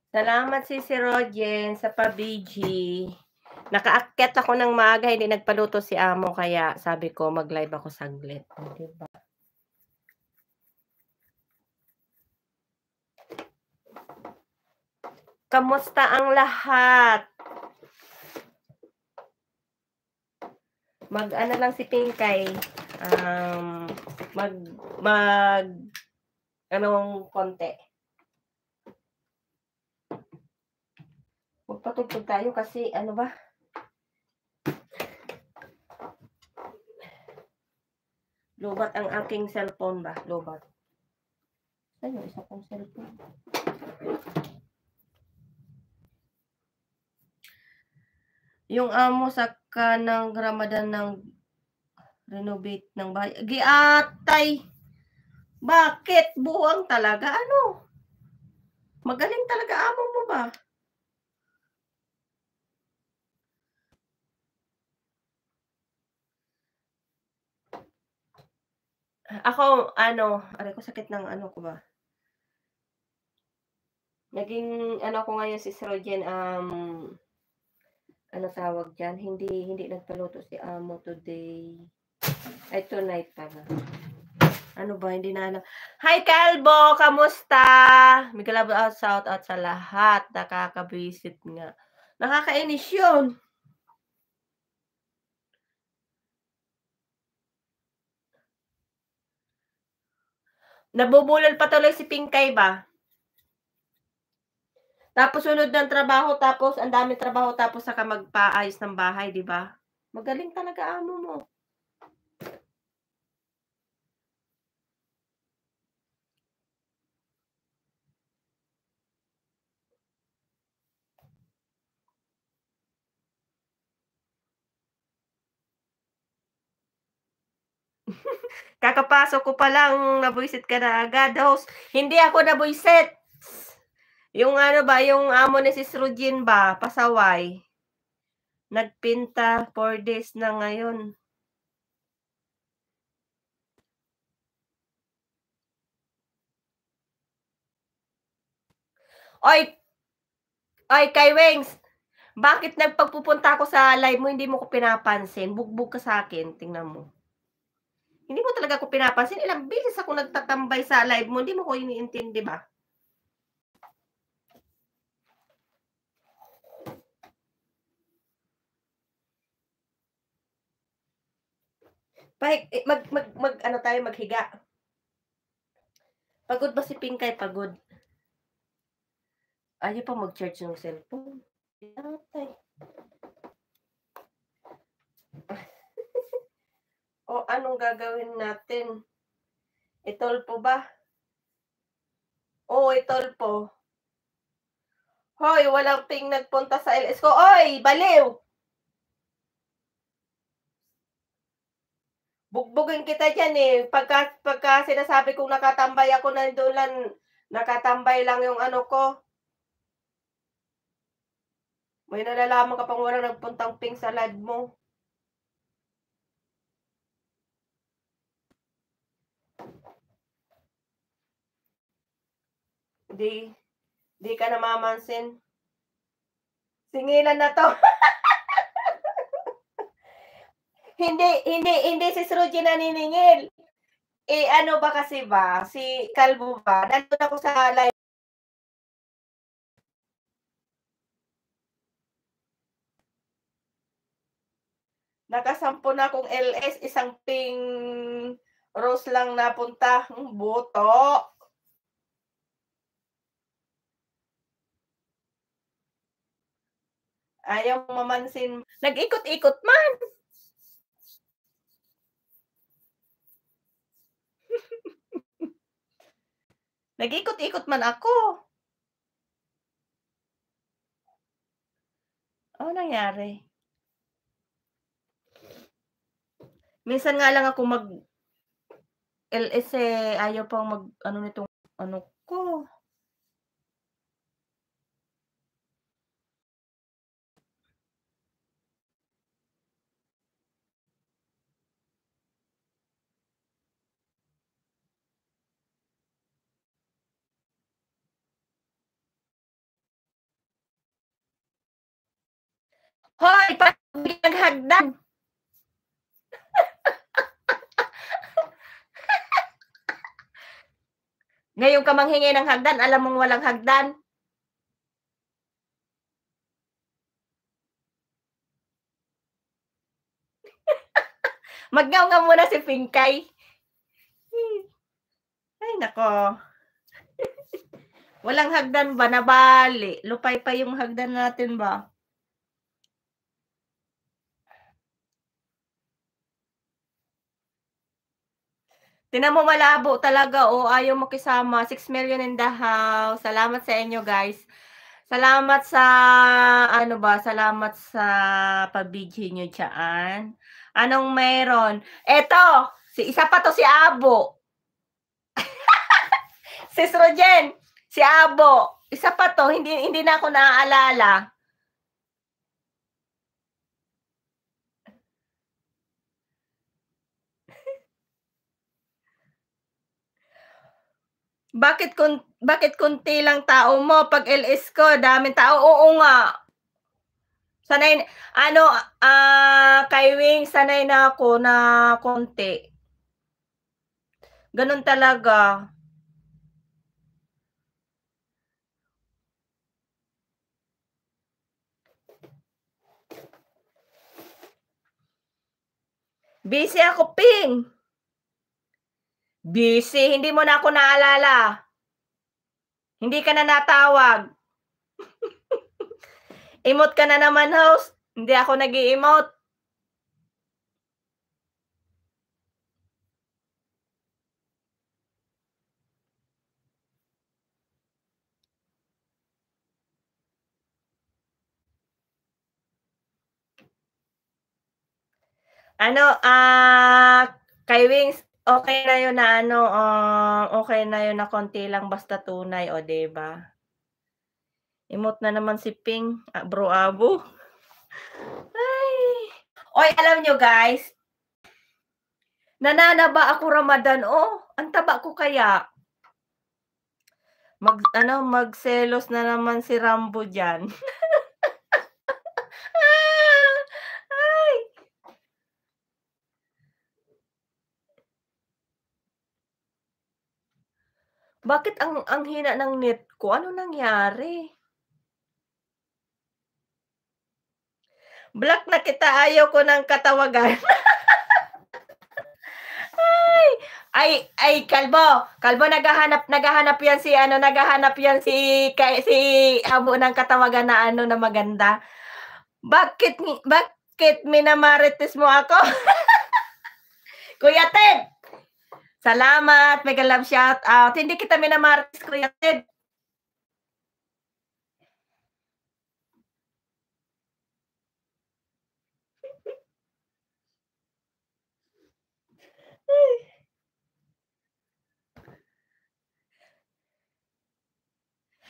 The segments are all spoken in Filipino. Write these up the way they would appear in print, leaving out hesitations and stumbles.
Salamat Sisi Rogen sa pa-BG. Nakaakyat ako ng maaga, hindi nagpaluto si amo kaya sabi ko mag-live ako saglit, oh, 'di ba? Kamusta ang lahat? Mag-ano lang si Pinkay, mag anong konti. Magpatugtog tayo kasi ano ba? Lobat ang aking cellphone ba? Lobat. Saan yung isa kong cellphone? Yung amo saka ng Ramadan ng renovate ng bahay. Giatay! Bakit? Buwang talaga? Ano? Magaling talaga amo mo ba? Ako, ano, aray ko sakit ng ano ko ba? Naging ano ko ngayon si Rogen, ano tawag diyan, hindi nagpaluto si amo today. Ay, tonight pala. Ano ba, hindi na alam. Hi, Kalbo! Kamusta? May kalabo out, shout out sa lahat. Nakaka-visit nga. Nakakainis yun. Nabubulol pa tuloy si Pinkay ba? Tapos sunod ng trabaho, tapos ang dami trabaho, tapos saka magpaayos ng bahay, di ba? Magaling talaga amo mo. Kakapasok ko pa lang, nabwisit ka na agad, host. Hindi ako nabwisit. Yung ano ba, yung amo ni Sis Rugin ba, pasaway. Nagpinta 4 days na ngayon. Oy, oy, kay Wengs, bakit nagpagpupunta ako sa live mo, hindi mo ko pinapansin? Bugbog ka sa akin, tingnan mo. Hindi mo talaga ako pinapansin. Ilang beses ako nagtatambay sa live mo, hindi mo ko iniintindi ba? Ano tayo, maghiga. Pagod ba si Pinkay? Pagod. Ayaw pa mag-charge ng cellphone. Yatay. O anong gagawin natin? Itolpo ba? Oo, itolpo. Hoy, walang ping nagpunta sa LS ko. Oy, baliw! Bugbugin kita dyan eh. Pagka sinasabi kong nakatambay ako na doon lang, nakatambay lang yung ano ko. May nalalaman ka pang walang nagpuntang ping sa live mo. Di ka namamansin. Singilan na to. hindi si Sruji naniningil. Eh, ano ba kasi ba, si Kalbo ba, nandun ako sa live. Nakasampo na akong LS, isang ping rose lang napunta. Boto. Ayaw mamansin. Nag-ikot-ikot man. Nag-ikot-ikot man ako. Ano nangyari? Minsan nga lang ako mag LS eh, ayaw pang mag ano nitong ano ko. Hoy, pagbigyan ng hagdan. Ngayon ka manghingi ng hagdan, alam mong walang hagdan. Magngawngam muna si Pinkay. Ay, nako. Walang hagdan ba? Nabali. Lupay pa yung hagdan natin ba? Tinan mo malabo talaga, oh, ayaw makisama. 6 million in the house. Salamat sa inyo, guys. Salamat sa ano ba, salamat sa pag-BG niyo diyaan. Anong meron? Eto, isa pa 'to si Abo. Sis Rojen, si Abo. Isa pa 'to, hindi na ako naaalala. Bakit konti lang tao mo? Pag LS ko, daming tao. Oo nga. Sanay ano, kay Wing, sanay na ako na konti. Gano'n talaga. Busy ako, Ping. Busy, hindi mo na ako naalala. Hindi ka na natawag. Emote ka na naman, host. Hindi ako nag-i-emote. Ano, kay Wings, okay na yun na ano, okay na yun na konti lang basta tunay, o 'di ba? Emote na naman si Ping, Bro Abo. Ay. Oy, alam nyo guys, nananaba ako Ramadan, oh. Ang taba ko kaya. Magselos na naman si Rambo diyan. Ay. Bakit ang hina ng net ko? Ano nangyari? Block na kita, ayaw ko ng katawagan. Ay, Kalbo naghahanap yan si ano, si Abo ng katawagan na ano na maganda. Bakit minamarites mo ako? Kuya Ted, salamat, mega love shout out. Hindi kita minamarites, Kuya Ted.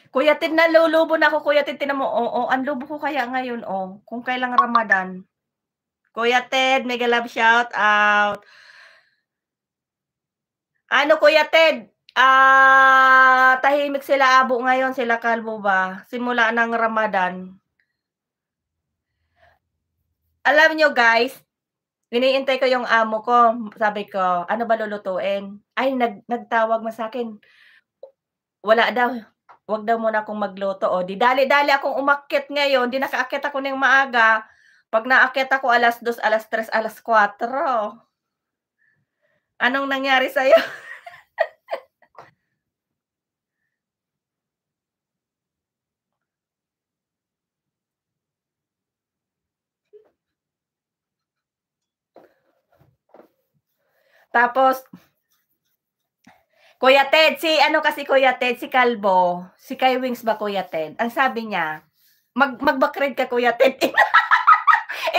Kuya Ted, nalulubo na ako, Kuya Ted, tinan mo, ang lubo ko kaya ngayon, kung kailang Ramadan. Kuya Ted, mega love shout out. Ano, Kuya Ted, tahimik sila Abo ngayon, sila Kalbo ba, simula ng Ramadan. Alam nyo guys, iniintay ko yung amo ko, sabi ko, "Ano ba lulutuin?" Ay, nagtawag na sa'kin, wala daw, wag daw muna akong magluto, di dali-dali akong umakyat ngayon, 'di nakaakyat ako ng maaga. 'Pag naakyat ako 2:00, 3:00, 4:00. Anong nangyari sa'yo? Tapos, Kuya Ted, si ano kasi Kuya Ted, si Kalbo, si kay Wings ba Kuya Ted, ang sabi niya, mag-backread ka Kuya Ted.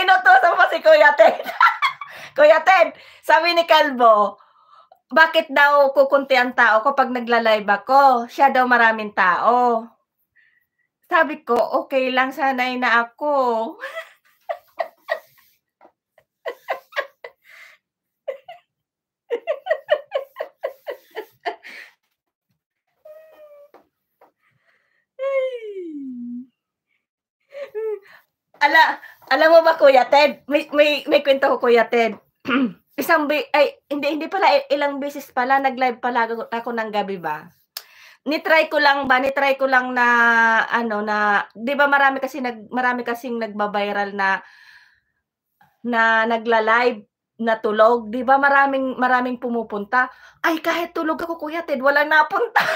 Inutusan mo si Kuya Ted. Kuya Ted, sabi ni Kalbo, bakit daw kukunti ang tao ko 'pag nagla-live ako? Siya daw maraming tao. Sabi ko, okay lang, sanay na ako. Alam mo ba Kuya Ted, may kwento ko Kuya Ted. Hindi pala, ilang beses pala nag-live pala ako ng gabi ba. Ni-try ko lang na ano, na 'di ba marami kasing nagba-viral na nagla-live na tulog, 'di ba maraming pumupunta. Ay kahit tulog ako Kuya Ted walang napunta.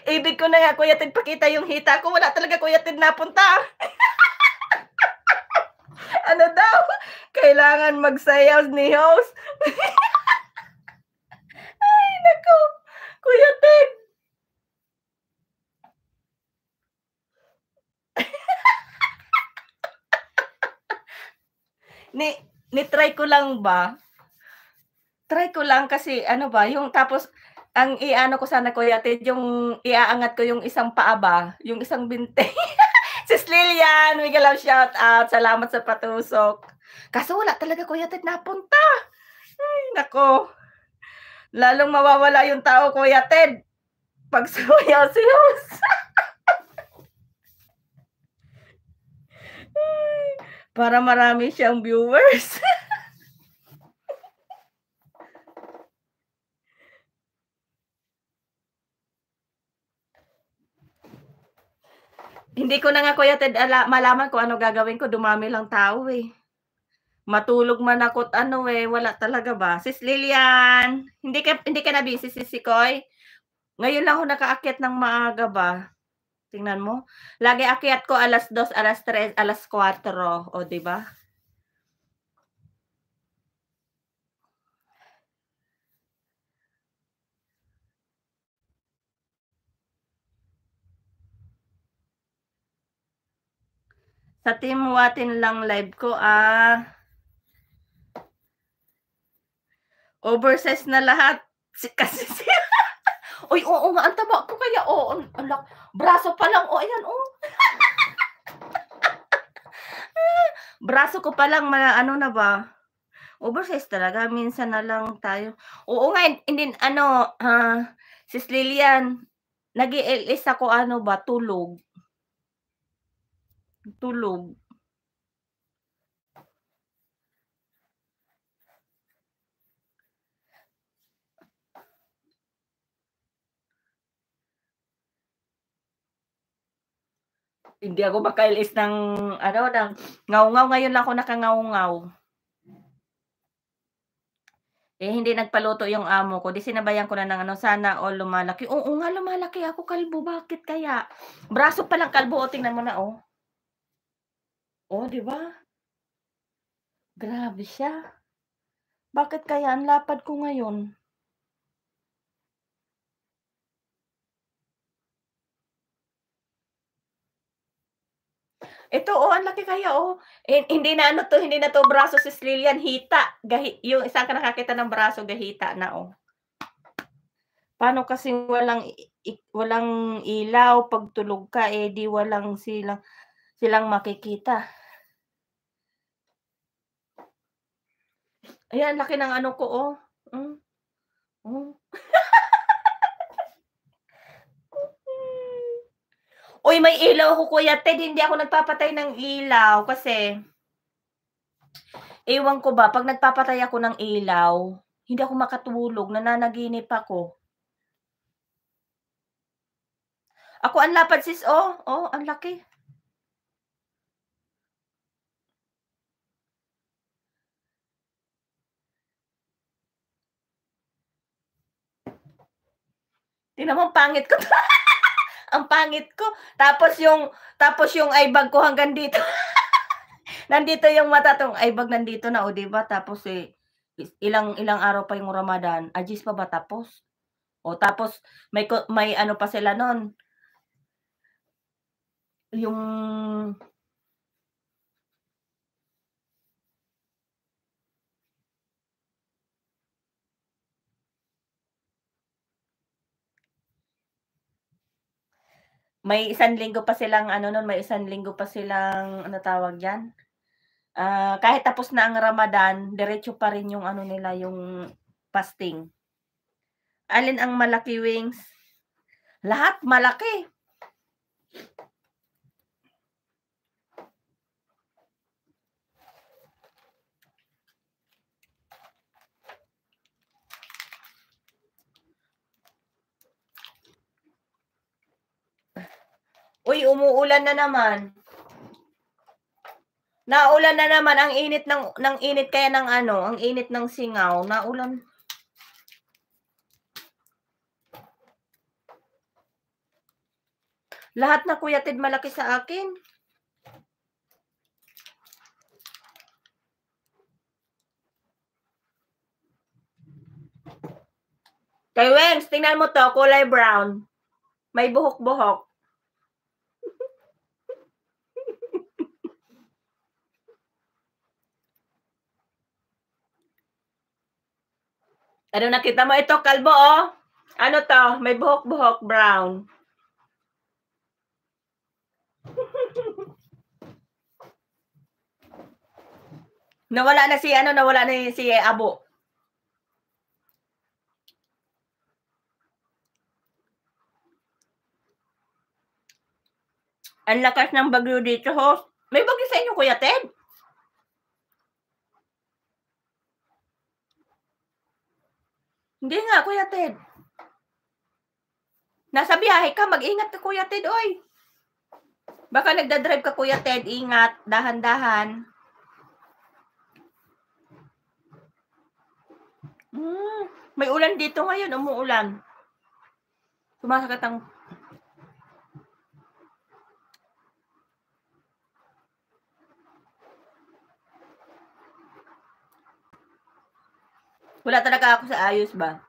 Ibig ko na nga Kuya Ted pakita yung hita ko, wala talaga Kuya Ted napunta. Ano daw, kailangan magsayaw ni host. Ay naku, Kuya Ted. Ni-try ko lang ba? Try ko lang kasi ano ba, yung tapos ang i-ano ko sana Kuya Ted, yung iaangat ko yung isang paa ba, yung isang binte. Sis Lilian, mega love shout out. Salamat sa patusok. Kaso wala talaga Kuya Ted napunta. Ay naku. Lalong mawawala yung tao Kuya Ted pag sumayaw si host. Para marami siyang viewers. Hindi ko na nga Kuya Ted malaman kung ano gagawin ko, dumami lang tao eh. Matulog man ako't ano eh, wala talaga ba. Sis Lilian, hindi ka na busy Sis Sikoy? Ngayon lang ako nakaakyat ng maaga ba. Tingnan mo. Lagi akyat ko 2:00, 3:00, 4:00, o 'di ba? Sa Team Watin lang live ko oversize na lahat. Kasi Uy, oo nga, ang taba ko kaya, braso pa lang, ayan, braso ko pa lang, ano na ba, oversize talaga, minsan na lang tayo. Oo nga, hindi, Sis Lilian, nag-i-LS ako, ano ba, tulog. Hindi ako maka-LS ng, ng ngaw-ngaw, ngayon lang ako nakangaw-ngaw. Eh, hindi nagpaluto yung amo ko, 'di sinabayan ko na ng sana all lumalaki. Oo nga, lumalaki ako kalbo, bakit kaya? Braso pa lang kalbo, tingnan mo na, oh. Oh, 'di ba? Grabe siya. Bakit kaya ang lapad ko ngayon? Ito, ang laki kaya, hindi na hindi na 'to braso sis Lilian, hita. Yung saan ka nakakita ng braso, gahita na, oh. Paano kasi walang ilaw 'pag tulog ka, eh, 'di walang silang makikita. Ayan, laki ng ano ko, oh. Hmm, oh. Uy, may ilaw ako Kuya Ted, hindi ako nagpapatay ng ilaw kasi ewan ko ba 'pag nagpapatay ako ng ilaw, hindi ako makatulog, nananaginip ako. Ako ang lapad sis, ang laki. Tingnan mo ang pangit ko. Ang pangit ko. Tapos yung eye bag ko hanggang dito. Nandito yung mata, 'tong eye bag nandito na, 'di ba? Tapos, ilang ilang araw pa yung Ramadan, Ajis pa ba tapos? Tapos may ano pa sila nun, yung May 1 linggo pa silang ano nun, may 1 linggo pa silang ano tawag diyan? Kahit tapos na ang Ramadan, diretso pa rin yung ano nila, yung fasting. Alin ang malaki, Wings? Lahat malaki. Uy, umuulan na naman. Naulan na naman, ang init ng init kaya ng ano, ang init ng singaw, naulan. Lahat na Kuya Ted malaki sa akin. Kay Wengs, tingnan mo to, kulay brown. May buhok-buhok. Ano nakita mo ito, kalbo, oh? Ano to? May buhok-buhok, brown. Nawala na si Abo. Ang lakas ng bagyo dito, host. May bagyo sa inyo, Kuya Ted? Hindi nga, Kuya Ted. Nasa biyahe ka, mag-ingat ka, Kuya Ted, oy. Baka nagdadrive ka, Kuya Ted, ingat, dahan-dahan. May ulan dito ngayon, umuulan. Sumasakit ang... Wala talaga ako sa ayos ba?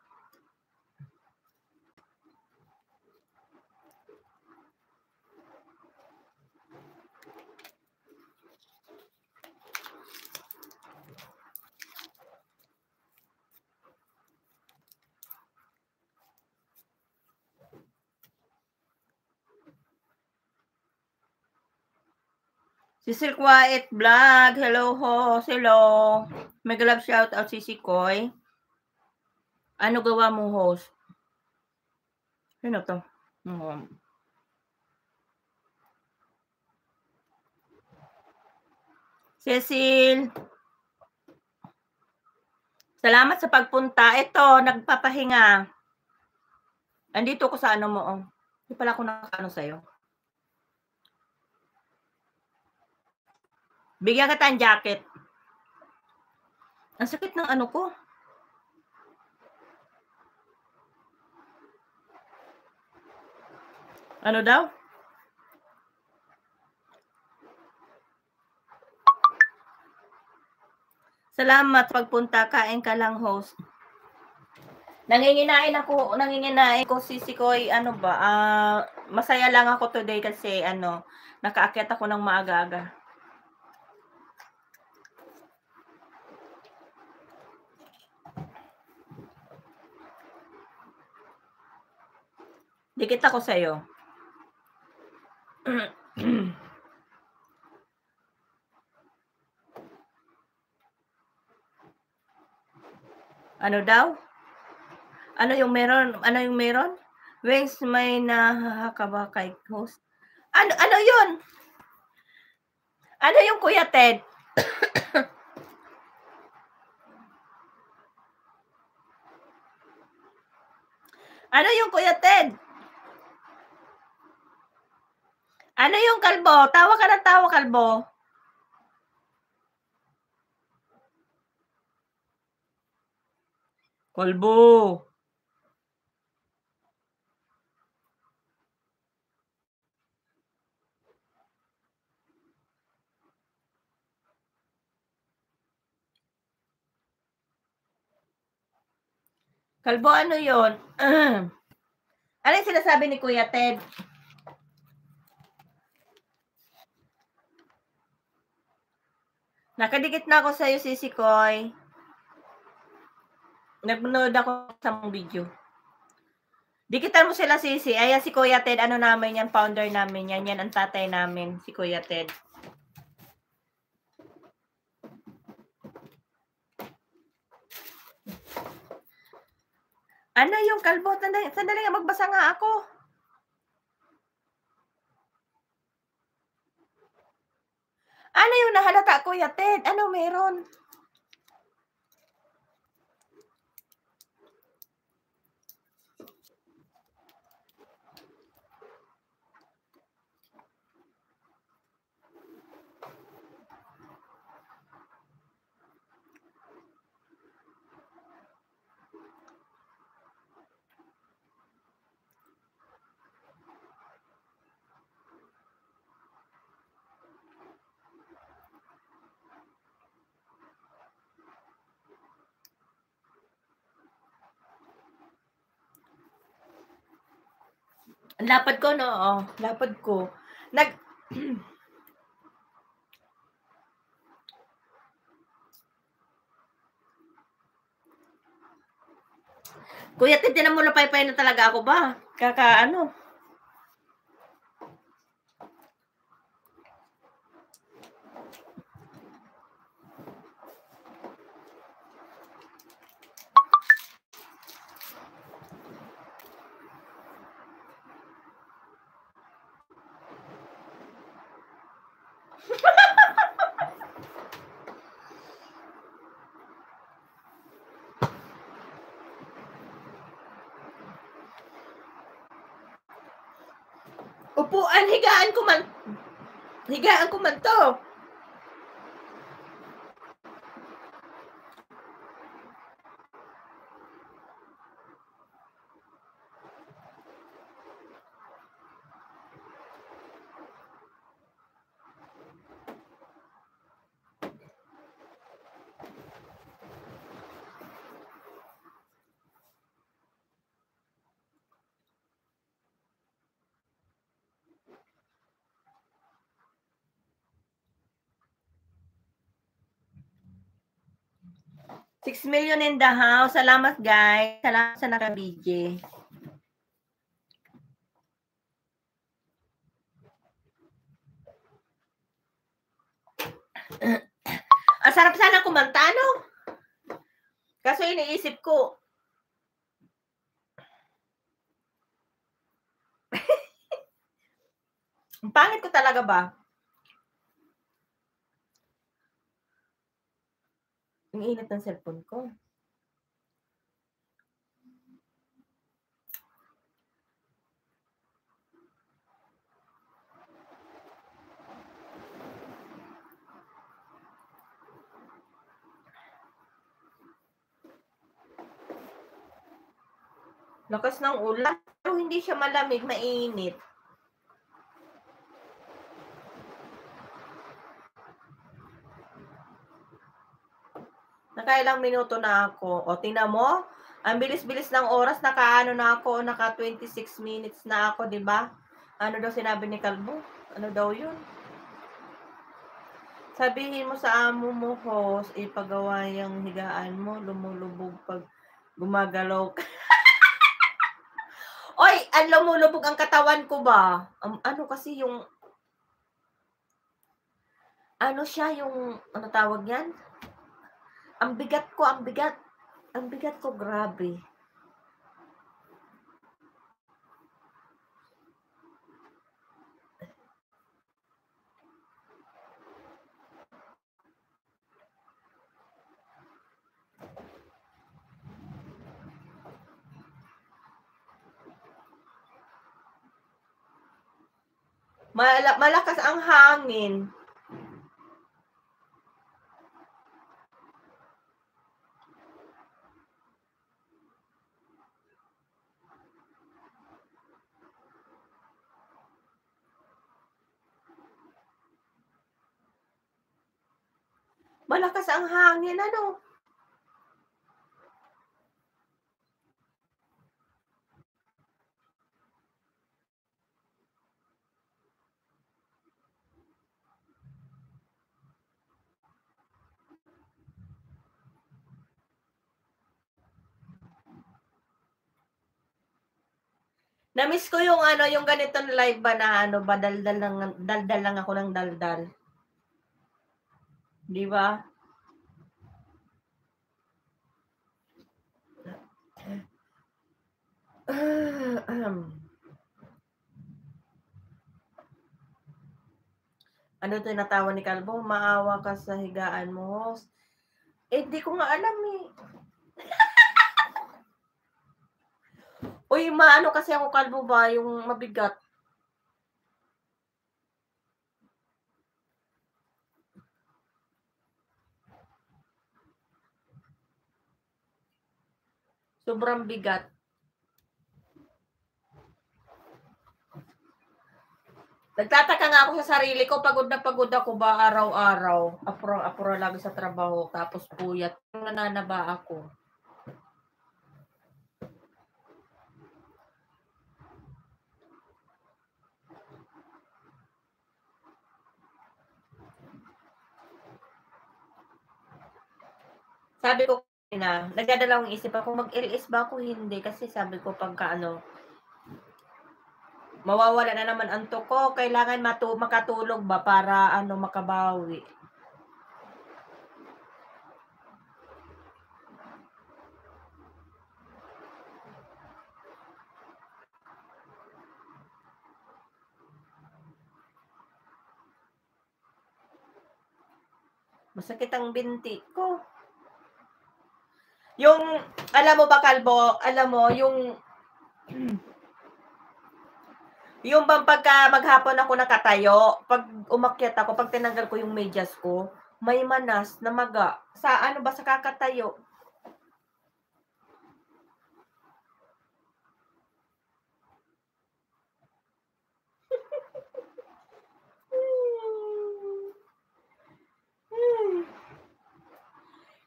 Sisil Quiet Vlog, hello ho, hello. Mega love shout out si Koy. Ano gawa mo, host? Sino to? Cecil. Salamat sa pagpunta. Ito, nagpapahinga. Andito ko sa ano mo, oh. Hindi pala ako nakano sa'yo. Bigyan kita ng jacket. Ang sakit ng ano ko. Ano daw? Salamat pagpunta. Kain ka lang, host. Nanginginain ko si Koy, ano ba, masaya lang ako today kasi ano, nakaakyat ako ng maaga-aga. Dikit ako sa'yo. Ano daw? Ano yung meron? Wings, may nahahaka ba kay host? Ano yun? Ano yung Kuya Ted? Ano yung Kuya Ted? Ano yung kalbo? Tawa ka ng tawa, kalbo. Kalbo. Kalbo, ano yun? Ano yung sinasabi ni Kuya Ted? Nakadikit na ako sa'yo, Sisi Koy. Nagnood ako sa video. Dikitan mo sila, Sisi. Ayan si Kuya Ted. Ano namin yan? Founder namin yan. Yan ang tatay namin. Si Kuya Ted. Ano yung kalbo? Sandali nga, magbasa nga ako. Ano yung nahalata, Kuya Ted? Ano meron? Ang lapad ko, no? Oh, lapad ko. Kuya Ted, tinan mo na paypay na talaga ako ba? Ano? Upuan, higaan ko man. Higaan ko man to. $6 million in the house. Salamat, guys. Salamat sa naka-BJ. Ang sarap sana kumanta, no? Kaso iniisip ko, ang pangit ko talaga ba? Ang init ng cellphone ko. Lakas ng ulan. Pero hindi siya malamig, mainit. Nakailang minuto na ako. O, tingnan mo. Ang bilis-bilis ng oras. Naka 26 minutes na ako, di ba? Ano daw sinabi ni Kalbo? Ano daw yun? Sabihin mo sa amo mo, host, ipagawa yung higaan mo, lumulubog pag gumagalaw ka. Oy, ang lumulubog ang katawan ko ba? Ano kasi yung, ano siya yung, ano tawag yan? Ang bigat ko, ang bigat ko, grabe. Malakas ang hangin. Malakas ang hangin, ano? Na-miss ko yung ano, yung ganitong live ba na ano ba, daldal lang ako ng daldal. Di ba? Ano tinatawa ni Kalbo? Maawa ka sa higaan mo. Eh, di ko nga alam eh. Uy, maano kasi ako Kalbo ba? Yung mabigat. Sobrang bigat. Nagtataka nga ako sa sarili ko, pagod na pagod ako ba araw-araw. Apura lagi sa trabaho, tapos puyat. Nananaba ako. Sabi ko na, nagdadalawang isip ako, mag-LS ba ako? Hindi. Kasi sabi ko, pagka ano, mawawala na naman antok ko. Kailangan makatulog ba para ano makabawi. Masakit ang binti ko. Yung, alam mo ba, Kalbo, alam mo, yung bang pagka maghapon ako nakatayo, pag umakyat ako, pag tinanggal ko yung medyas ko, may manas na maga. Sa ano ba, sa kakatayo.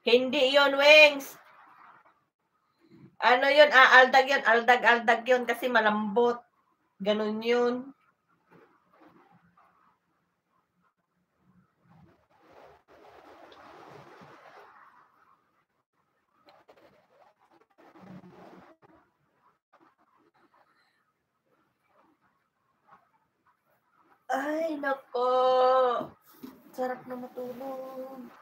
Hindi yon Wings. Ano yun, aldag yun kasi malambot. Ganun yun. Ay, nako. Sarap na matulog.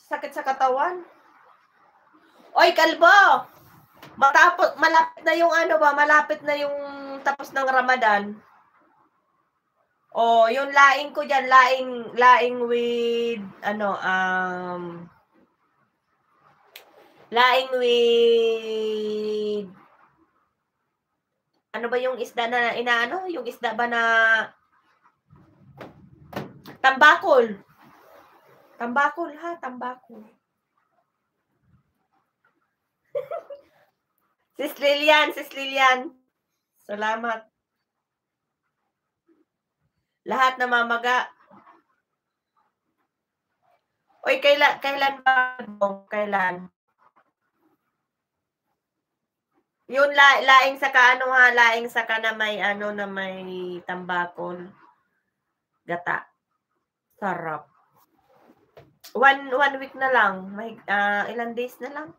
Sakit sa katawan. Oy, Kalbo! Malapit na yung ano ba, malapit na yung tapos ng Ramadan. Oh, yung laing ko diyan, laing with laing with ano ba yung isda na inaano? Yung isda ba na tambakol? Tambakol ha, tambakol. Sis Lilian. Salamat. Lahat namamaga. Oy, kailan ba? Kailan? Yung laing sa kaano ha, laing sa ka na may ano na may tambakol. Gata. Sarap. One week na lang. May ilang days na lang?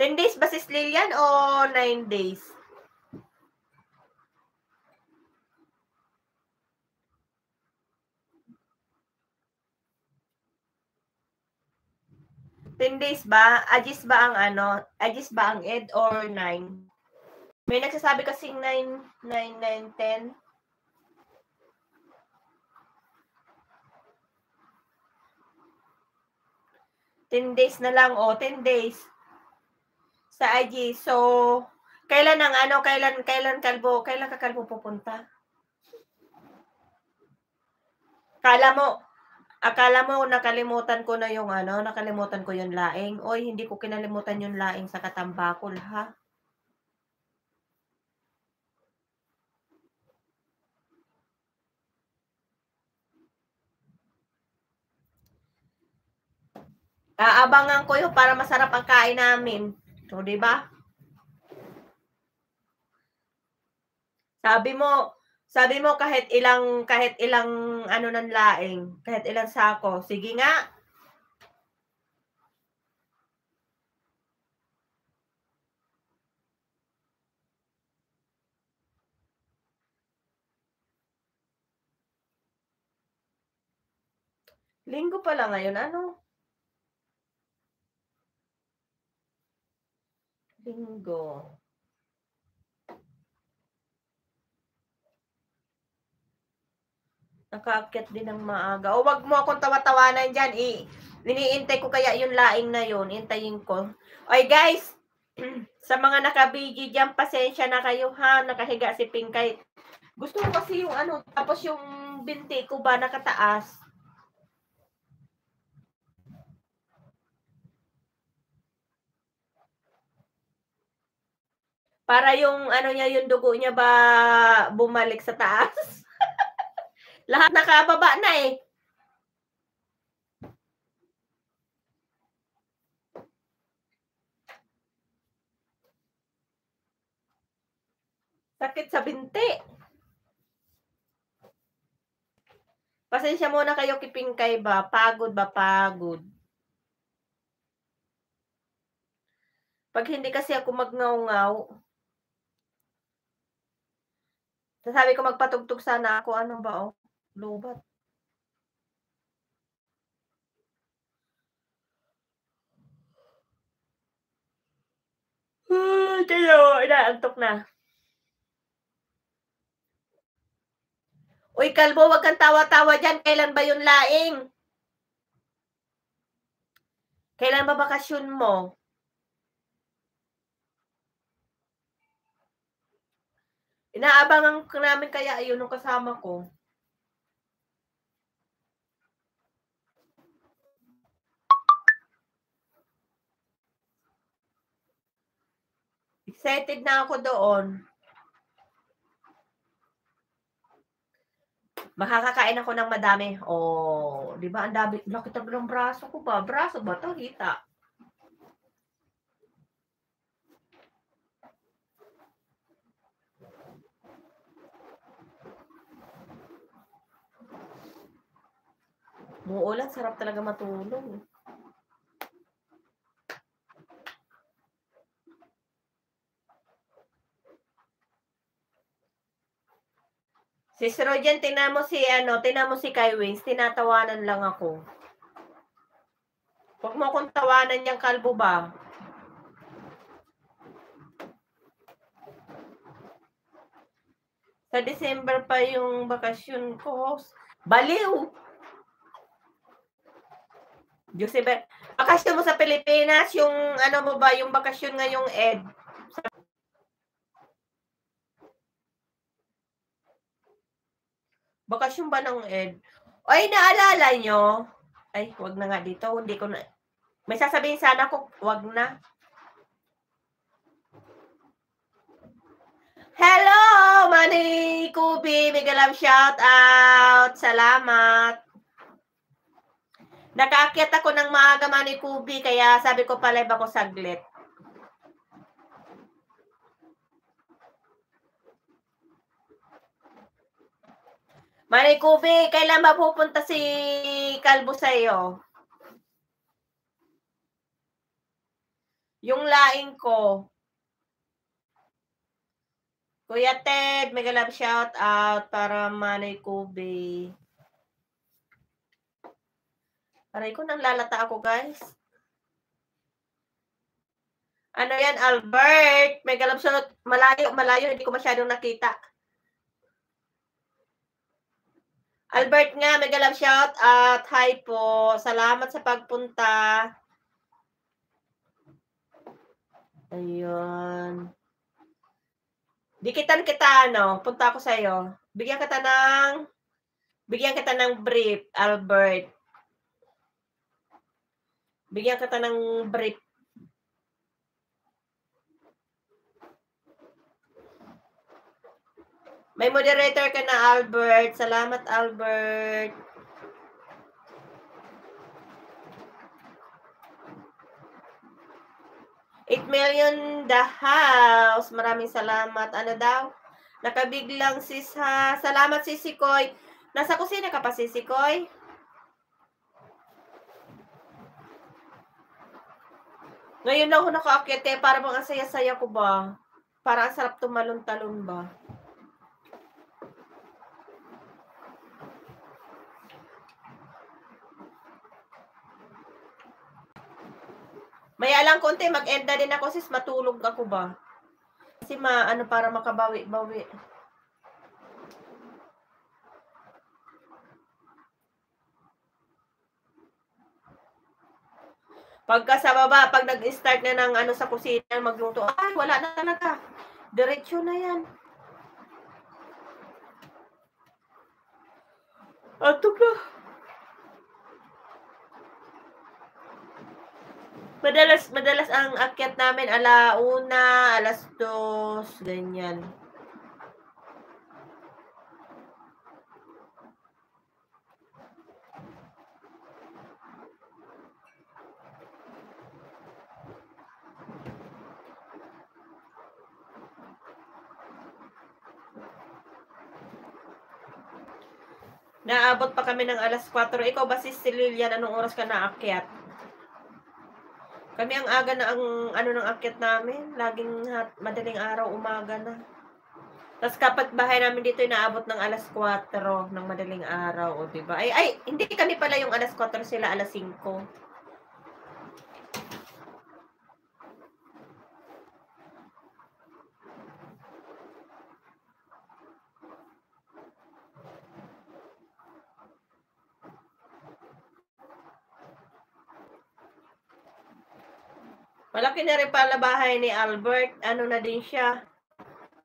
10 days ba si Lilian o 9 days? Ten days ba? Agis ba ang ano? Agis ba ang ed or 9? May nagsasabi kasing 9, 10. 10 days na lang, 10 days sa IG. So, kailan ka Kalbo pupunta? Akala mo nakalimutan ko yung laing. Oy, hindi ko kinalimutan yung laing sa Katambakol, ha? Aabangan ko yun para masarap ang kain namin. So, di ba? Sabi mo kahit ilang ano ng laing, kahit ilang sako. Sige nga. Linggo pala ngayon. Ano? Linggo. Nakaakyat din ng maaga. O, wag mo akong tawa-tawanan dyan. Iniintay ko kaya yung laing na yun. Intayin ko. Oy, guys. Sa mga nakabigi dyan, pasensya na kayo ha. Nakahiga si Pinkay. Gusto ko kasi yung ano, tapos yung binti ko ba nakataas. Para yung ano niya, yung dugo niya ba bumalik sa taas? Lahat nakababa na eh. Sakit sa binti. Pasensya muna kayo kipingkay ba? Pagod ba? Pagod. Pag hindi kasi ako magngaw-ngaw, sasabi ko magpatugtog sana ako. Ano ba oh? Lubat. Kayo, inaantok na. Uy, kalbo, wag kang tawa-tawa dyan. Kailan ba yung laing? Kailan ba bakasyon mo? Inaabangan ko namin kaya ayun nung kasama ko. Excited na ako doon. Makakakain ako ng madami. Oh, di ba? Ang dami. Nakita ko ng braso ko ba? Braso ba to? Hita. Muulan, sarap talaga matulog. Si Rojan, tingnan mo si Kai Wings, tinatawanan lang ako. Huwag mo akong tawanan niyang kalbo ba? Sa December pa yung bakasyon ko. Baliw! Joseph, bakasyon mo sa Pilipinas, yung ano mo ba, yung bakasyon ngayong Ed? Bakasyon ba ng Ed? Ay, naalala nyo? Ay, wag na nga dito. Hindi ko na. May sasabihin sana ko, wag na. Hello, Manny Kubi. Mega love shout out. Salamat. Nakaakyat ako ng maaga, Manny Kubi, kaya sabi ko pa-live ako saglit. Manny Kubi, kailan ba pupunta si Kalbo sa'yo? Yung laing ko. Kuya Ted, mega love shout out para Manny Kubi. Aray ko, nang lalata ako, guys. Ano yan, Albert? Mega love shout out. Malayo, hindi ko masyadong nakita. Albert nga, mega love shout out. Hi po. Salamat sa pagpunta. Ayun. Dikitan kita, ano? Punta ako sa'yo. Bigyan kita ng brief, Albert. Bigyan kita ng brief. May moderator ka na, Albert. Salamat, Albert. $8 million the house. Maraming salamat. Ano daw? Nakabiglang sis ha. Salamat, Sisi Koy. Nasa kusina ka pa, Sisi Koy? Ngayon lang ako nakaakyat eh. Para bang ang saya-saya ko ba? Para ang sarap tumalon-talon ba? Maya lang konti, mag-end na din ako sis, matulog ako ba? Kasi ano para makabawi-bawi. Pagka sa baba, pag nag-start na ng ano sa kusina, magluto, ay wala na talaga. Diretso na yan. Ato ka. Madalas ang akyat namin 1:00, 2:00, ganyan. Naabot pa kami ng 4:00. Ikaw ba si Lilian, anong oras ka naakyat? Kami ang aga na ang ano ng akyat namin, laging madaling araw, umaga na. Tapos kapag bahay namin dito inaabot ng 4:00 ng madaling araw, o diba? Ay, hindi kami pala yung 4:00, sila 5:00. Malaki na rin pala bahay ni Albert. Ano na din siya?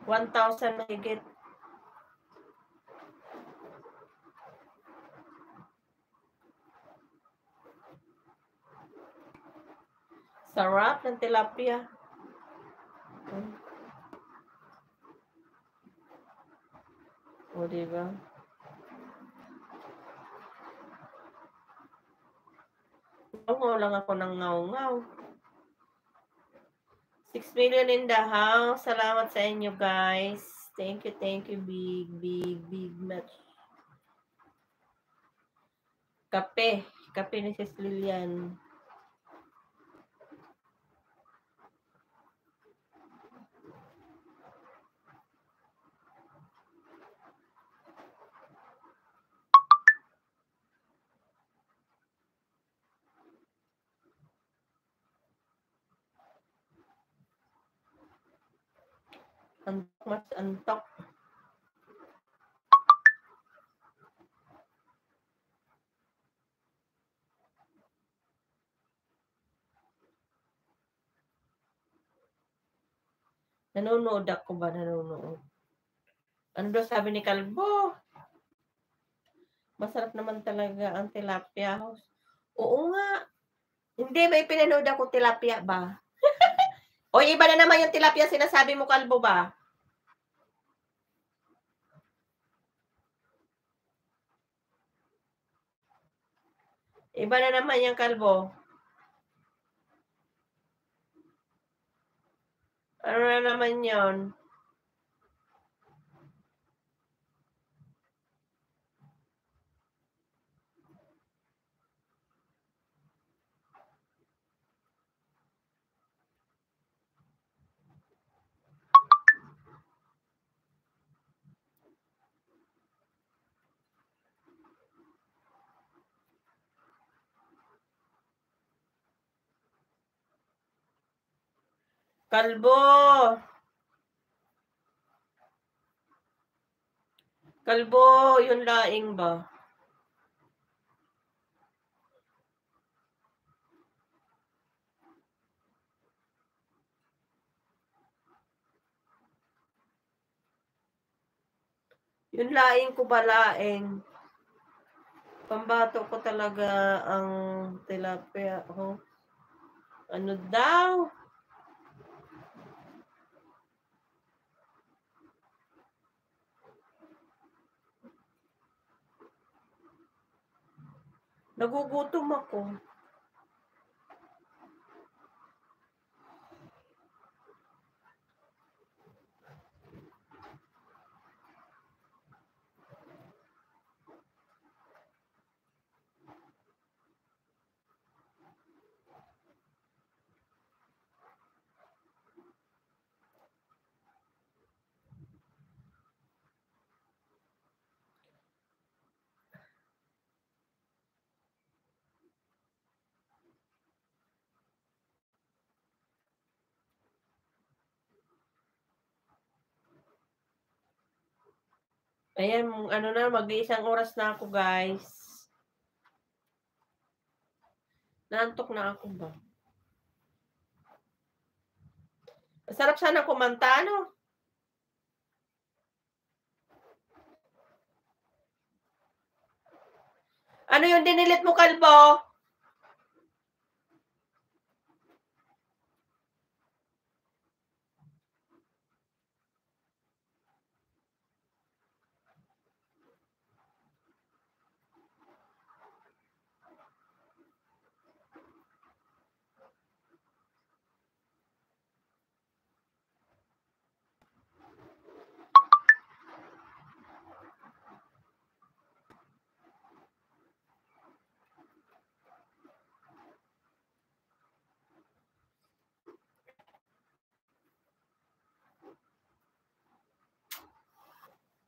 1,000 na higit. Sarap ng tilapia. O, diba? Ngaw lang ako ng ngaw-ngaw. 6 million in the house. Salamat sa inyo, guys. Thank you, big much. Kape ni Sis Lilian. Antok. Nanonood ako ba? Nanonood. Ano daw sabi ni Kalbo? Masarap naman talaga ang tilapia. Oo nga. Hindi, may pinanood ako tilapia ba? O iba na naman yung tilapia sinasabi mo, Kalbo ba? Iba na naman yung Kalbo. Ano na naman yon? Kalbo! Kalbo, yun laing ba? Yun laing ko ba laing? Pambato ko talaga ang tilapia. Oh. Ano daw? Nagugutom ako. Ayan, ano na, mag-iisang oras na ako, guys. Naantok na ako ba? Masarap sana kumanta, ano? Ano yung dinilit mo, kalbo?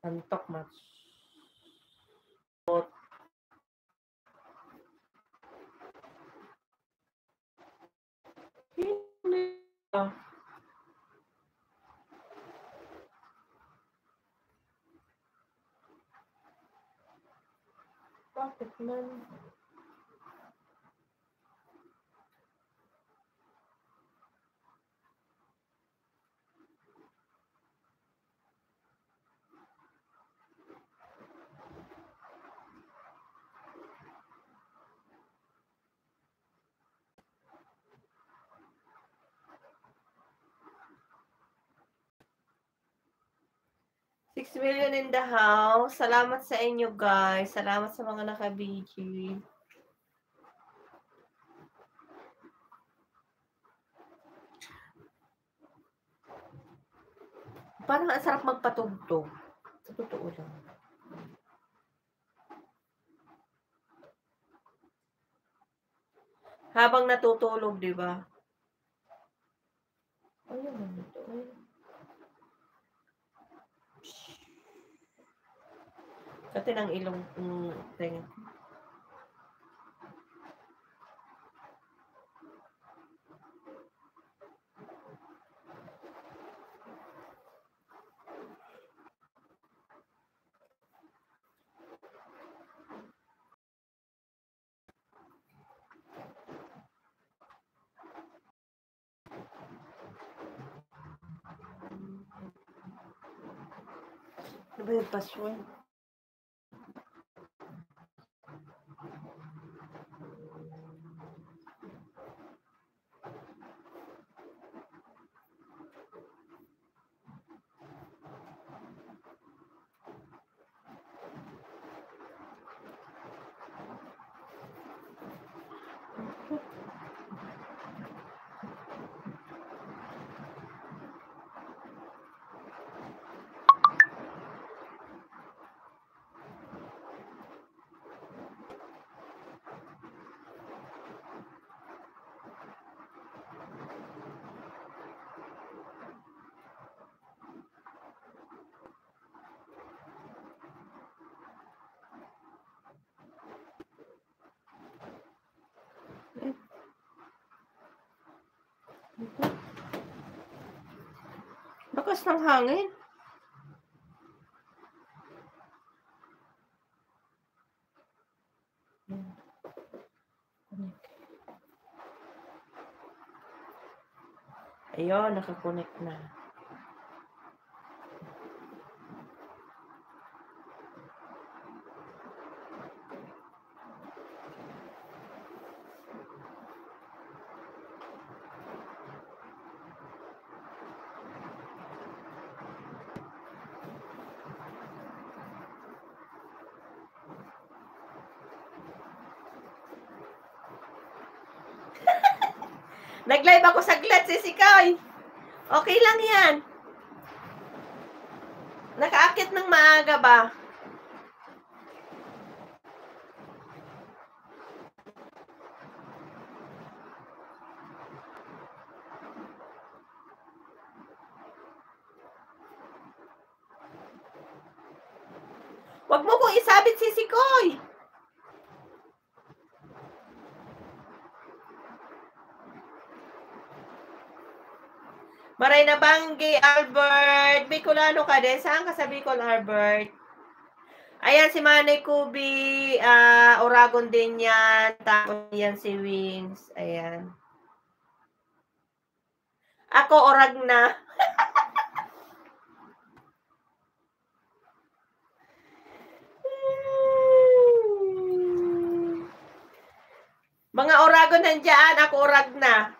Antok, mas. Bakit man? $6 million in the house. Salamat sa inyo, guys. Salamat sa mga naka-BG. Parang ang sarap magpatugtog. Sa totoo lang. Habang natutulog, di ba? Ano naman ito? Kati ng ilong tenga. Ano ba yung password? Lakas ng hangin. Ayun, nakakonect na. Nag-live ako saglit, Sisikoy. Okay lang yan. Nakaakit ng maaga ba? Wag mo kong isabit, Sisikoy. Maray na Banggi, Albert. Bicolano ka din. Saan ka sa Bicol, Albert? Ayan si Manay Kubi, Oragon din yan, tapos yan si Wings, ayan. Ako orag na. Mga Oragon nandiyan, ako orag na.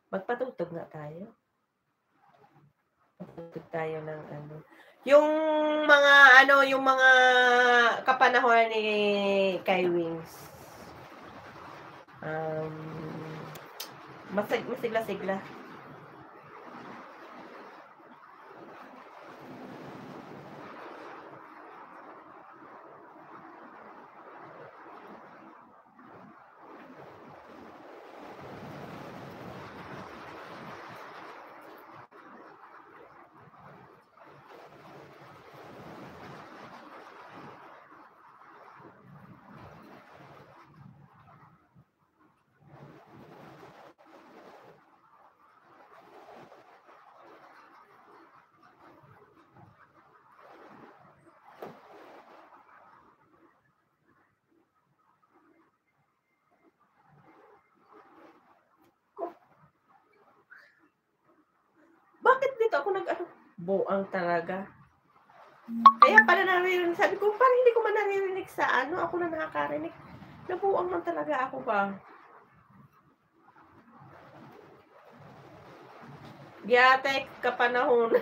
Magpatugtog nga tayo. Magpatugtog tayo ng ano. Yung mga kapanahon ni Kai Wings. Masigla-sigla. Bakit dito ako buang talaga. Kaya pala naririnig, sabi ko, parang hindi ko man naririnig sa ako na nakakarinig. Nabuang man talaga ako ba? Giyate kapanahon.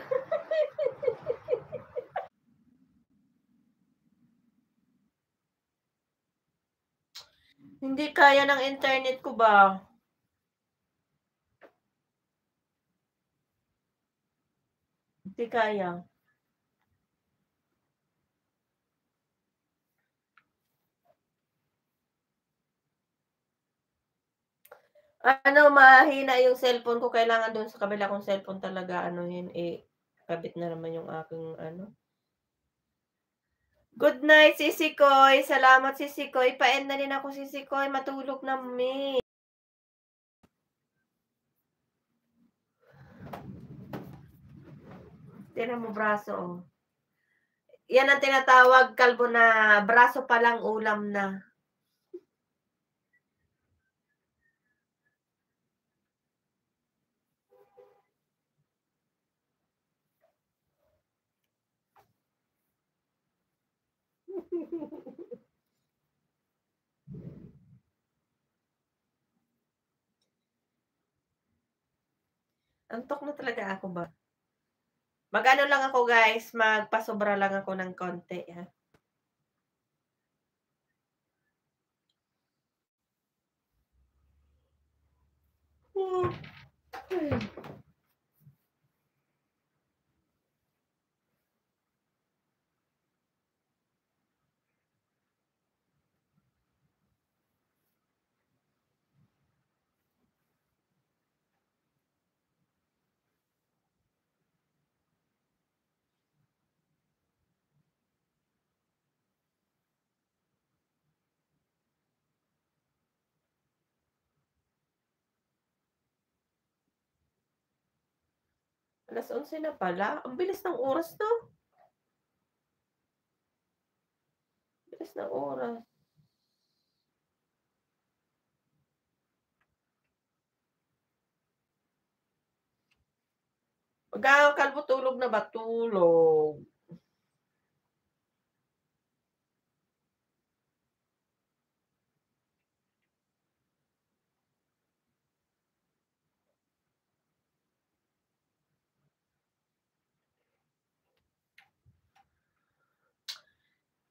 Hindi kaya ng internet ko ba? Hindi kaya. Mahina yung cellphone ko. Kailangan doon sa kabila kong cellphone talaga kabit na naman yung aking Good night, Sisi Koy. Salamat, Sisi Koy. Pa-end na rin ako, Sisi Koy. Matulog na, me. Tingnan mo braso, oh. Yan ang tinatawag, kalbo, na braso pa lang ulam na. Antok na talaga ako ba? Mag-ano lang ako, guys. Magpasobra lang ako ng konti, ha? Alas 11 na pala. Ang bilis ng oras, no? Bilis ng oras. Kalbo, tulog na ba? Tulog.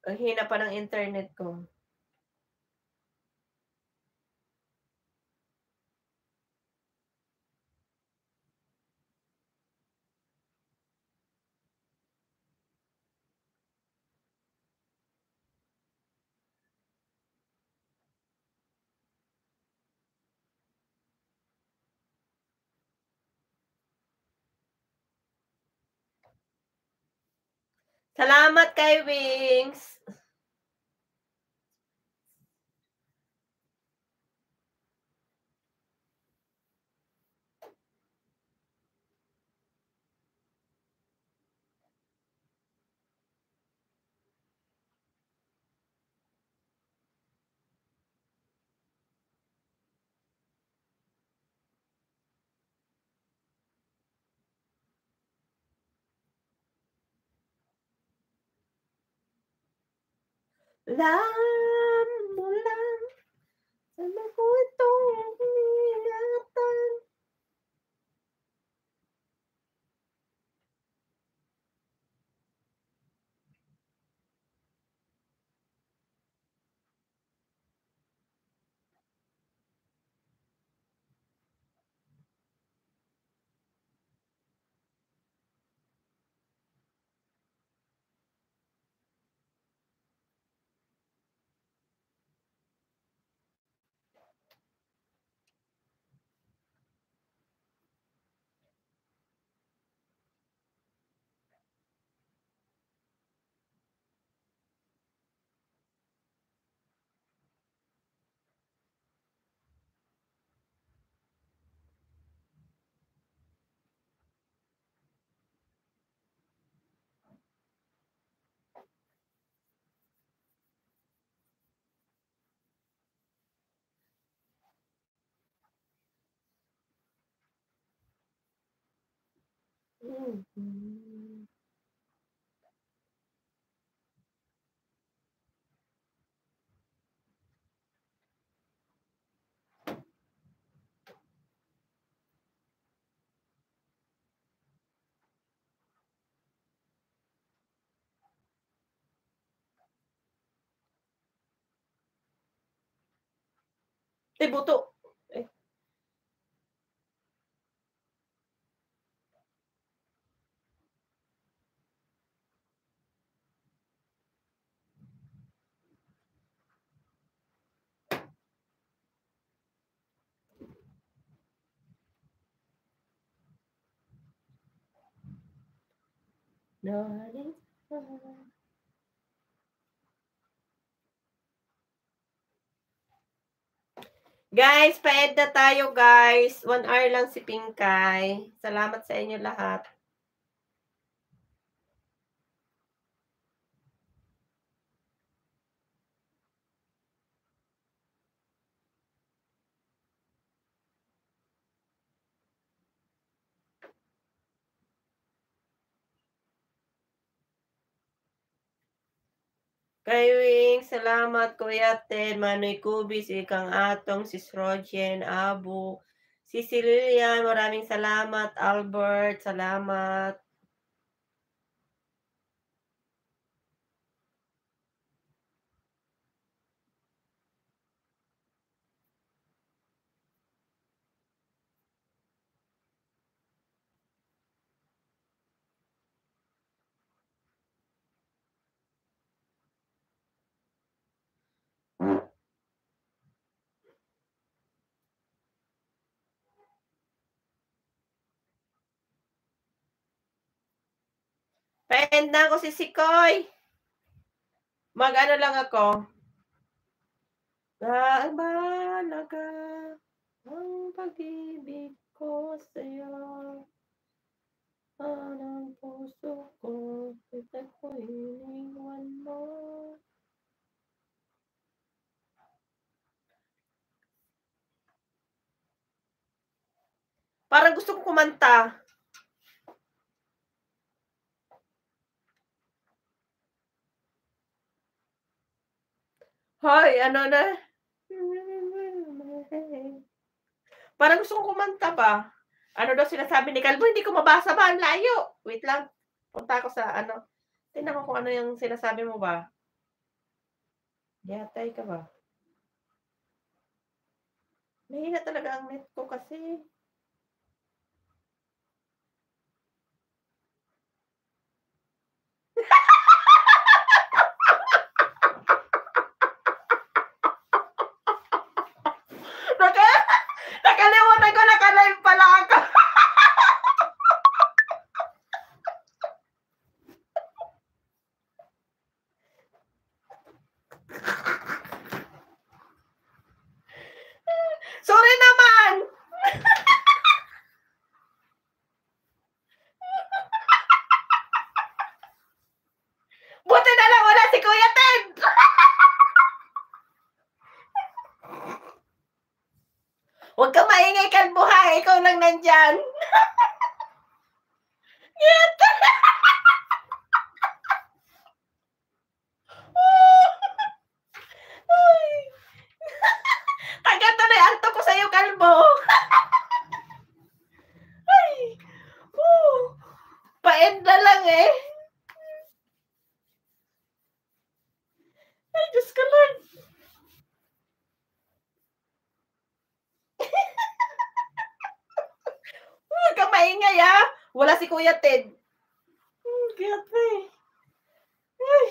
Ang hina pa ng internet ko. Salamat kay Wings. Alam mo lang, sana ko itong ingatan. Buto. Eh. Guys, pa-end na tayo guys. 1 hour lang si Pinkay. Salamat sa inyo lahat. Kay Wing, salamat Kuya Ted, Manoy Kubi, si Kang Atong, si Srojen, Abu, si Lilian, maraming salamat. Albert, salamat. Pa-end na ako si Sikoy. Mag-ano lang ako. Mahalaga ang pag-ibig ko sa'yo. Anong puso ko, kita ko iniwan mo. Parang gusto ko kumanta. Hoy, ano na? Parang gusto kong kumanta pa. Ano daw sinasabi ni Calvo, hindi ko mabasa ba? Ang layo. Wait lang. Punta ako sa ano. Tingnan ko kung ano yung sinasabi mo ba. Yatay ka ba? Mahina talaga ang net ko kasi. Nakalimutan ko, naka-live pala ako. kalbuhay, ikaw lang nandyan. Tagatuloy anto ko sa'yo, kalbo. Ay, paend na lang eh. Ay, Diyos ko Lord. Huwag ka maingay ah. Wala si Kuya Ted. Kaya eh. Ay.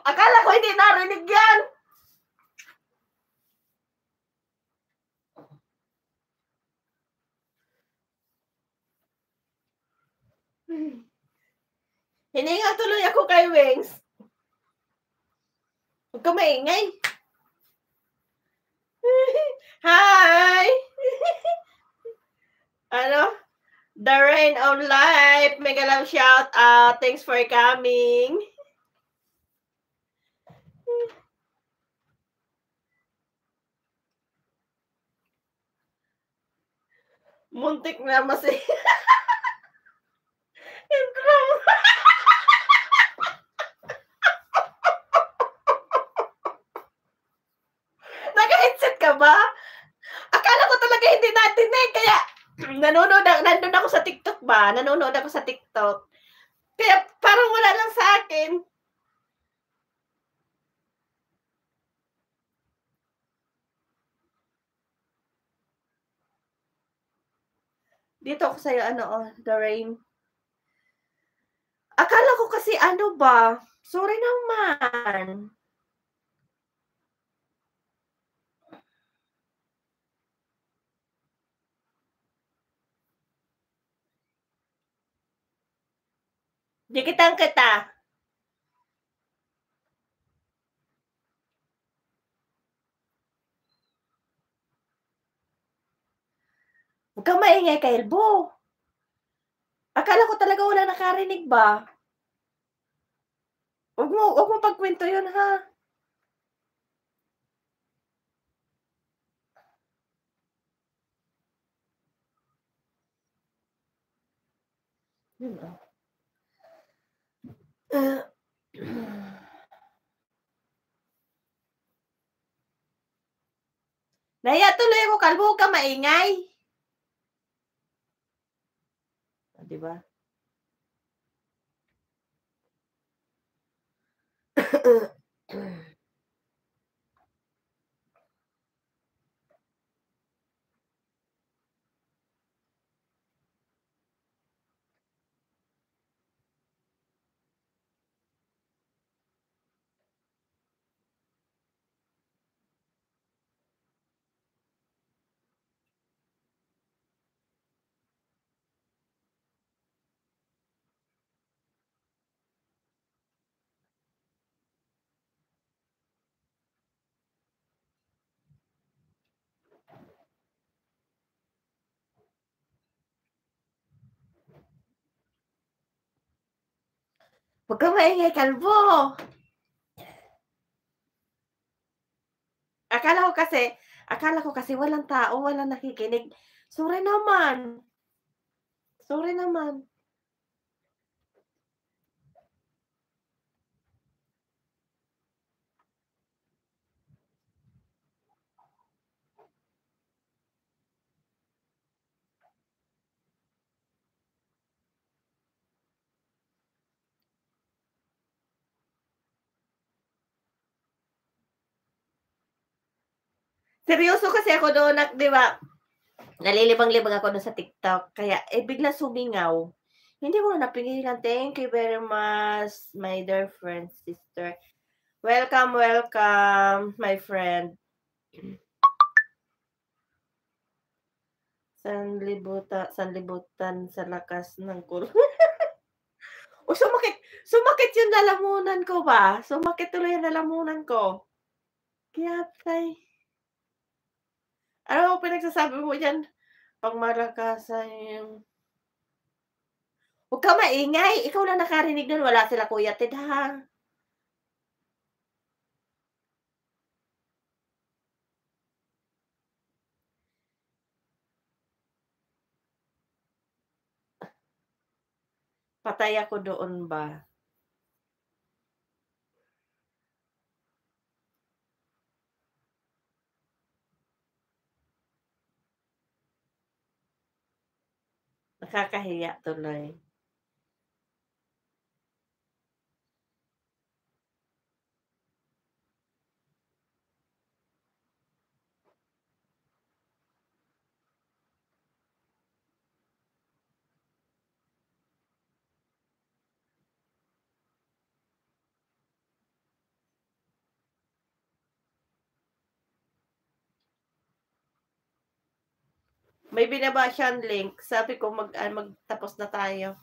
Akala ko hindi narinig yan. Hininga tuloy ako kay Wings. Huwag ka maingay. Hi! Ano? The Rain of Life. Mega love shout out. Thanks for coming. Muntik na masi. Naka-headset ka ba? Akala ko talaga hindi natin eh. Kaya nandun ako sa TikTok ba? Nanonood ako sa TikTok. Kaya parang wala lang sa akin. Dito ako sa'yo, The Rain. Akala ko kasi ano ba? Sorry naman. Di kitang kita. Huwag kang maingay, Kailbo. Akala ko talaga wala nakarinig ba? Huwag mo pagkwento yun, ha? Naya tuloy ako, Kalbo. Huwag kang maingay. Diba? Huwag kang maingay, Kalbo. Akala ko kasi walang tao, walang nakikinig. Sorry naman. Sorry naman. Seryoso kasi ako doon, di ba? Nalilibang-libang ako doon sa TikTok. Kaya, bigla sumingaw. Hindi ko na napigilan. Thank you very much, my dear friend, sister. Welcome, my friend. Sanlibutan sa lakas ng kulong. O sumakit yung lalamunan ko ba? Sumakit tuloy yung lalamunan ko. Kaya tay ano bang pinagsasabi mo diyan? Pangmalakasan yung "Huwag kang maingay, ikaw lang nakarinig nun, wala sila Kuya Ted, ha?" Patay ako doon ba. Nakakahiya tuloy. May binaba siyang link, sabi ko magtapos na tayo.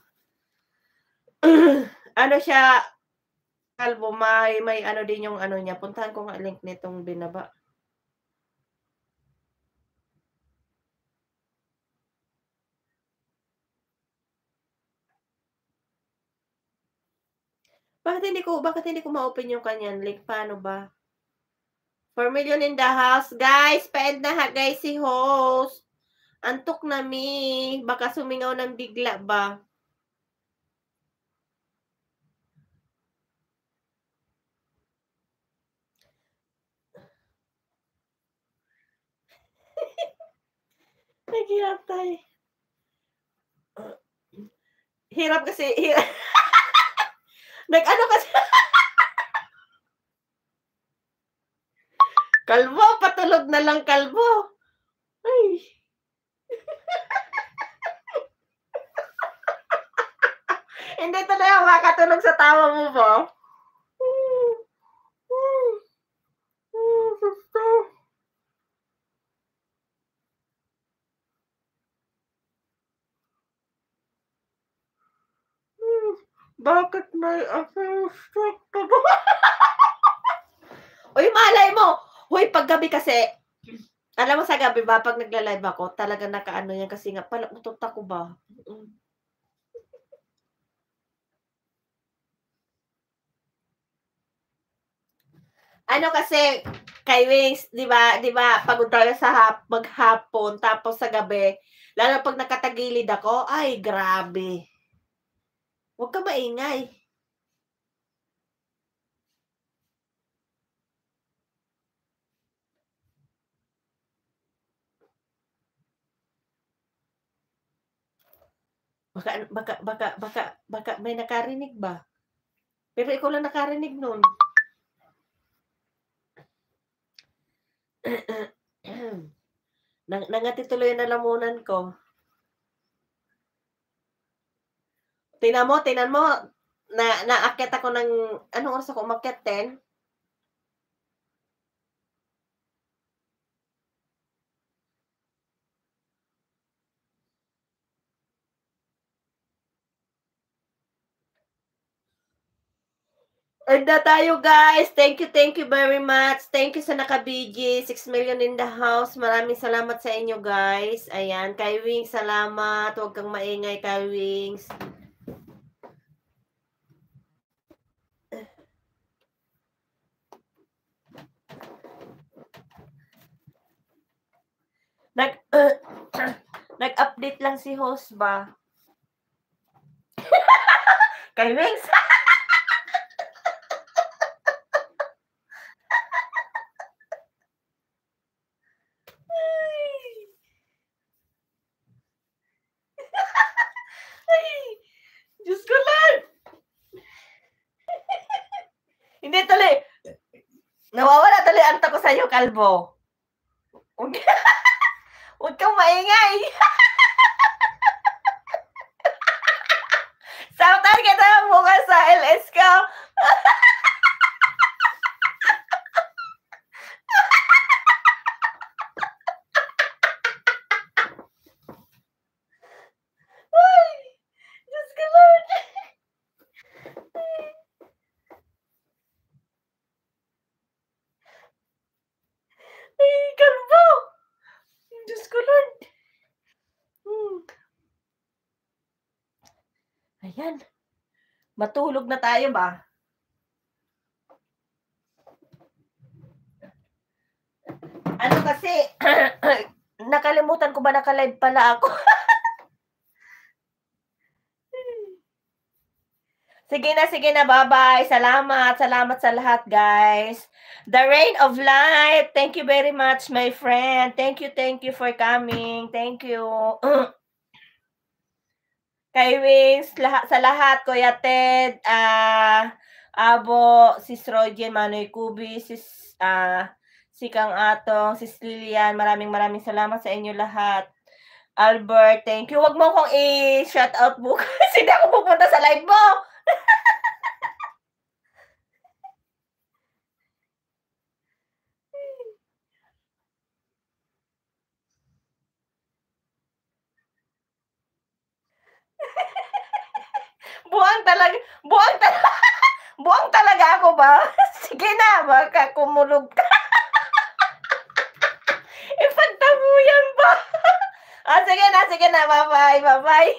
Ano siya, kalbo may ano din yung ano niya, puntahan ko nga link nitong binaba. Bakit hindi ko ma-open yung kanyang link, paano ba? 4 million in the house, guys, pa-end na ha guys si host. Antok na mi, baka sumingaw ng bigla ba? Naghihintay. Hirap kasi, nag-ano kasi, kalbo, patulog na lang kalbo. Ay. Hindi tuloy ako makatulog sa tawa mo ba? Bakit may assistant? Uy, malay mo! Hoy, paggabi kasi, alam mo sa gabi ba, pag nagla-live ako, talagang nakaano yan kasi nga, pala utot ako ba? Ano kasi, kay Wings, di ba, pagod tayo sa maghapon, tapos sa gabi, lalo pag nakatagilid ako, ay, grabe. Huwag ka maingay. Baka may nakarinig ba? Pero ikaw lang nakarinig nun. Nangati tuloy yung lalamunan ko. Tinan mo, naakyat ako ng, anong oras ako umakyat, 10? Earn na tayo, guys. Thank you very much. Thank you sa naka-BG. 6 million in the house. Maraming salamat sa inyo, guys. Ayan, kay Wings, salamat. Huwag kang maingay, kay Wings. Nag-update lang si host ba? Kay Wings. Ay, Diyos ko lang. Hindi tuloy. Nawawala tuloy ang ko sa'yo, kalbo. Huwag kang maingay. Sautan kita mukha sa LS ko. Ay, Diyos ko Lord. Ayan. Matulog na tayo ba? Ano kasi, nakalimutan ko ba naka-live pala ako? Sige na, bye-bye. Salamat sa lahat, guys. The Rain of Light, thank you very much, my friend. Thank you for coming. Thank you. Kay Wings, sa lahat, Kuya Ted, Abo, Sis Rojen, Manoy Kubi, si Kang Atong, Sis Lilian, maraming salamat sa inyo lahat. Albert, thank you. Huwag mo akong i-shout out bukas. Hindi ako pupunta sa live mo. Buwang talaga ako ba? Sige na, baka kumulog ka. Ipagtabuyan ba? Sige na, bye-bye.